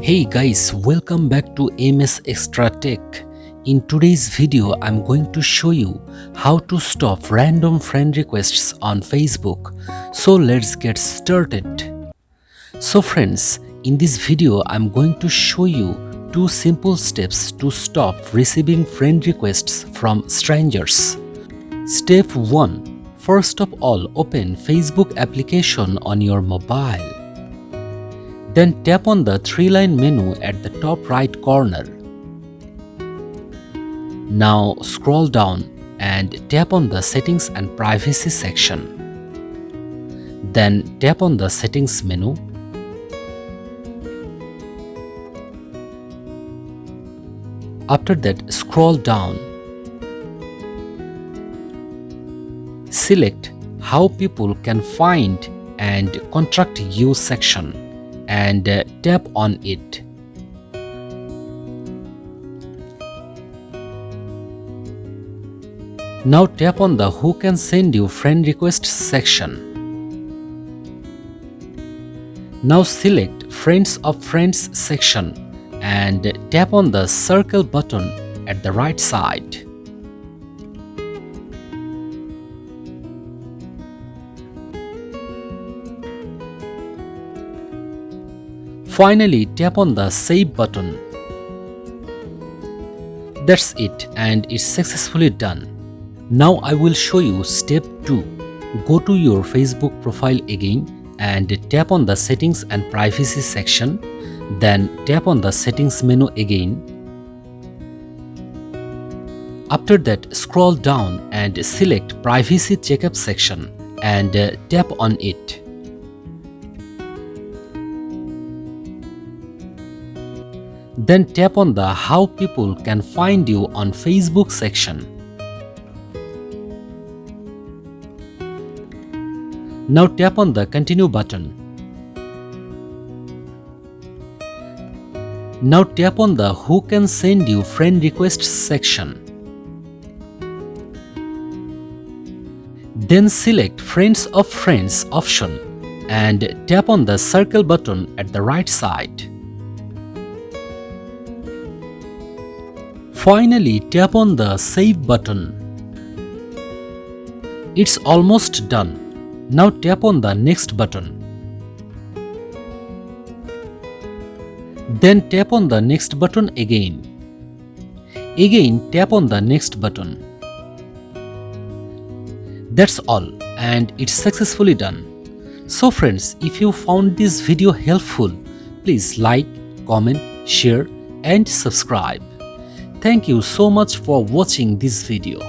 Hey guys, welcome back to MS Extra Tech. In today's video, I'm going to show you how to stop random friend requests on Facebook. So let's get started. So friends, in this video, I'm going to show you two simple steps to stop receiving friend requests from strangers. Step 1. First of all, open Facebook application on your mobile. Then tap on the three-line menu at the top right corner. Now scroll down and tap on the Settings and Privacy section. Then tap on the Settings menu. After that, scroll down. Select How People Can Find and Contact You section and tap on it. Now tap on the Who Can Send You Friend Request section. Now select Friends of Friends section and tap on the circle button at the right side. Finally, tap on the Save button. That's it, and it's successfully done. Now I will show you step 2. Go to your Facebook profile again and tap on the Settings and Privacy section. Then tap on the Settings menu again. After that, scroll down and select Privacy Checkup section and tap on it. Then tap on the How People Can Find You on Facebook section. Now tap on the Continue button. Now tap on the Who Can Send You Friend Requests section. Then select Friends of Friends option and tap on the circle button at the right side. Finally, tap on the Save button. It's almost done. Now tap on the Next button. Then tap on the Next button again. Again, tap on the Next button. That's all, and it's successfully done. So friends, if you found this video helpful, please like, comment, share and subscribe. Thank you so much for watching this video.